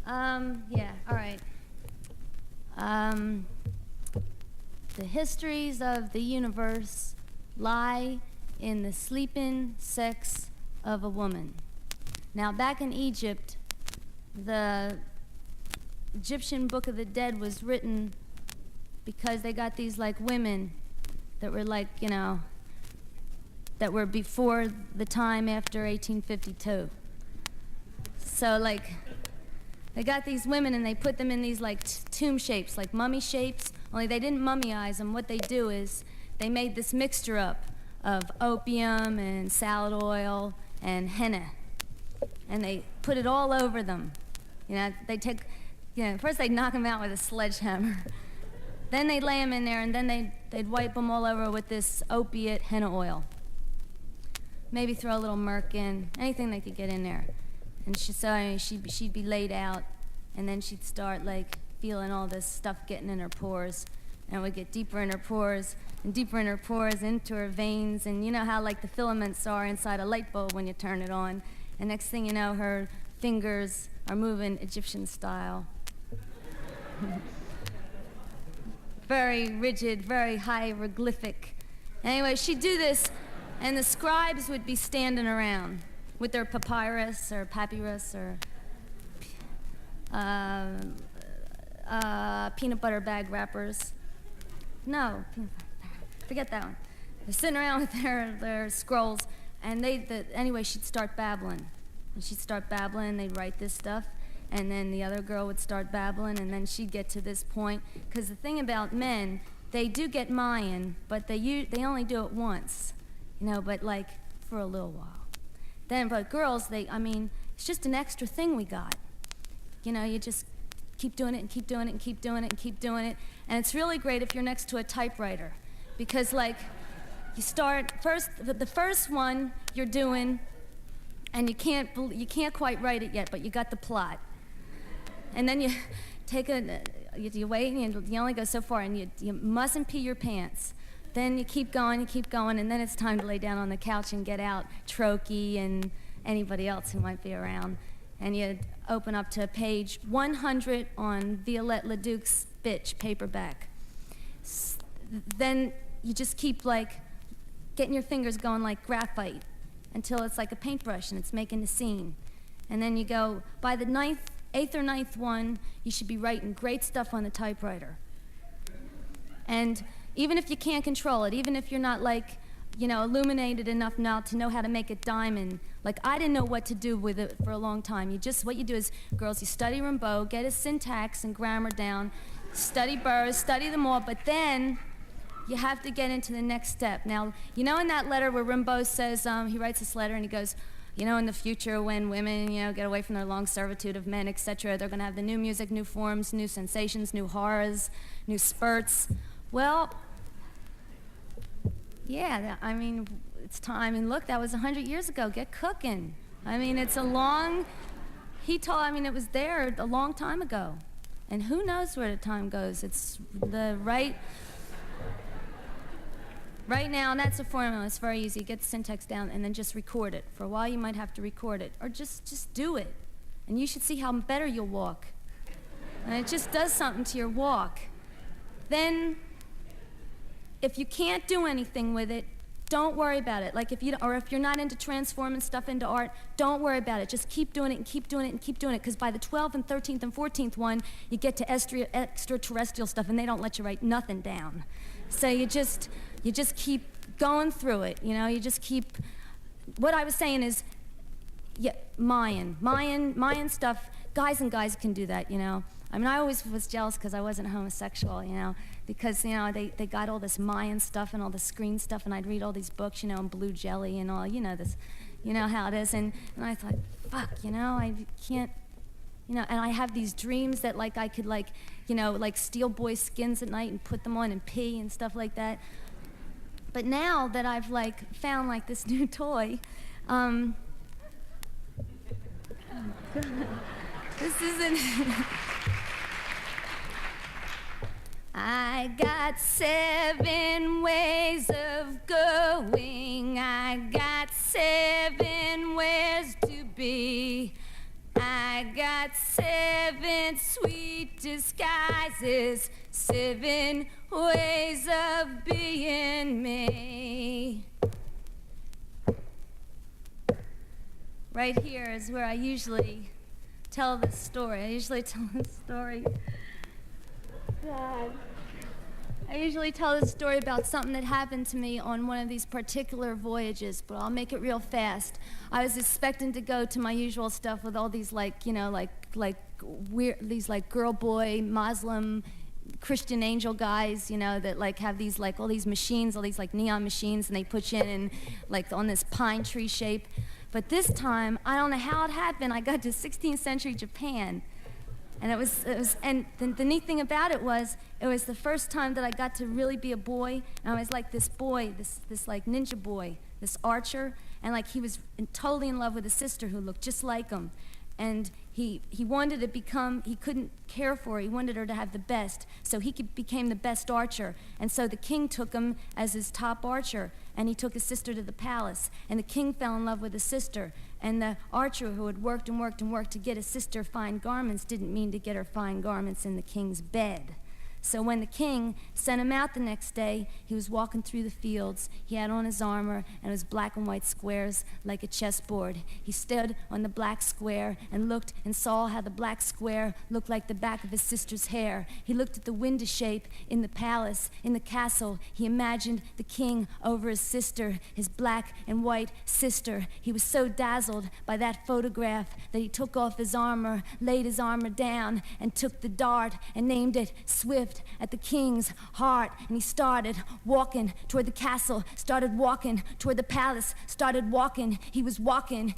Yeah, all right. Um, the histories of the universe lie in the sleeping sex of a woman. Now, back in Egypt, the Egyptian Book of the Dead was written because they got these like women that were like, you know, that were before the time after 1852. So like, they got these women and they put them in these like tomb shapes, like mummy shapes, only they didn't mummyize them. What they do is they made this mixture up of opium and salad oil and henna. And they put it all over them. You know, they take, you know, first they'd knock them out with a sledgehammer. Then they'd lay them in there and then they'd wipe them all over with this opiate henna oil. Maybe throw a little murk in, anything they could get in there. And she'd be laid out, and then she'd start like feeling all this stuff getting in her pores, and it would get deeper in her pores and deeper in her pores into her veins, and you know how like the filaments are inside a light bulb when you turn it on, and next thing you know, her fingers are moving Egyptian style. Very rigid, very hieroglyphic. Anyway, she'd do this, and the scribes would be standing around with their papyrus or peanut butter bag wrappers. No, forget that one. They're sitting around with their scrolls, and anyway, she'd start babbling. And she'd start babbling, they'd write this stuff, and then the other girl would start babbling, and then she'd get to this point. Because the thing about men, they do get Mayan, but they only do it once, you know, but like for a little while. But girls, it's just an extra thing we got. You know, you just keep doing it and keep doing it and keep doing it and keep doing it. And it's really great if you're next to a typewriter. Because like, you start, the first one you're doing, and you can't quite write it yet, but you got the plot. And then you take you wait, and you only go so far, and you mustn't pee your pants. Then you keep going, and then it's time to lay down on the couch and get out Trokey and anybody else who might be around. And you open up to page 100 on Violette Leduc's Bitch paperback. Then you just keep like getting your fingers going like graphite until it's like a paintbrush and it's making a scene. And then you go, by the 8th or 9th one, you should be writing great stuff on the typewriter. And even if you can't control it, even if you're not like, you know, illuminated enough now to know how to make it diamond, like I didn't know what to do with it for a long time. What you do is, girls, you study Rimbaud, get his syntax and grammar down, study Burroughs, study them all, but then you have to get into the next step. Now, you know in that letter where Rimbaud says, he writes this letter and he goes, you know, in the future when women, you know, get away from their long servitude of men, etc., they're gonna have the new music, new forms, new sensations, new horrors, new spurts. Well, yeah, it's time. Look, that was 100 years ago. Get cooking. It's a long, it was there a long time ago. And who knows where the time goes? It's the right now, and that's a formula. It's very easy. Get the syntax down and then just record it. For a while, you might have to record it. Or just do it. And you should see how better you'll walk. And it just does something to your walk. Then, if you can't do anything with it, don't worry about it. Like if you're not into transforming stuff into art, don't worry about it. Just keep doing it and keep doing it and keep doing it. Because by the 12th and 13th and 14th one, you get to extraterrestrial stuff, and they don't let you write nothing down. So you just keep going through it. You know, you just keep. What I was saying is, yeah, Mayan stuff. Guys can do that. You know. I always was jealous because I wasn't homosexual, you know, because, you know, they got all this Mayan stuff and all this screen stuff, and I'd read all these books, you know, and Blue Jelly and all, you know, this, you know how it is, and I thought, fuck, you know, I can't, you know, and I have these dreams that, like, I could, like, you know, like steal boys' skins at night and put them on and pee and stuff like that. But now that I've, like, found, like, this new toy, this isn't... I got 7 ways of going. I got 7 ways to be. I got 7 sweet disguises, 7 ways of being me. Right here is where I usually tell this story. I usually tell this story. God. I usually tell this story about something that happened to me on one of these particular voyages, but I'll make it real fast. I was expecting to go to my usual stuff with all these weird, these girl boy Muslim Christian angel guys, that have these all these machines, all these neon machines, and they put you in on this pine tree shape. But this time, I don't know how it happened, I got to 16th century Japan. And and the neat thing about it was the first time that I got to really be a boy, and I was like this boy, this ninja boy, this archer, and he was totally in love with a sister who looked just like him. And he wanted to become, he couldn't care for her, he wanted her to have the best, so he became the best archer. And so the king took him as his top archer, and he took his sister to the palace, and the king fell in love with his sister. And the archer who had worked and worked and worked to get his sister fine garments didn't mean to get her fine garments in the king's bed. So when the king sent him out the next day, he was walking through the fields. He had on his armor, and it was black and white squares like a chessboard. He stood on the black square and looked and saw how the black square looked like the back of his sister's hair. He looked at the window shape in the palace, in the castle. He imagined the king over his sister, his black and white sister. He was so dazzled by that photograph that he took off his armor, laid his armor down, and took the dart and named it Swift at the king's heart. And he started walking toward the castle, started walking toward the palace, started walking. He was walking.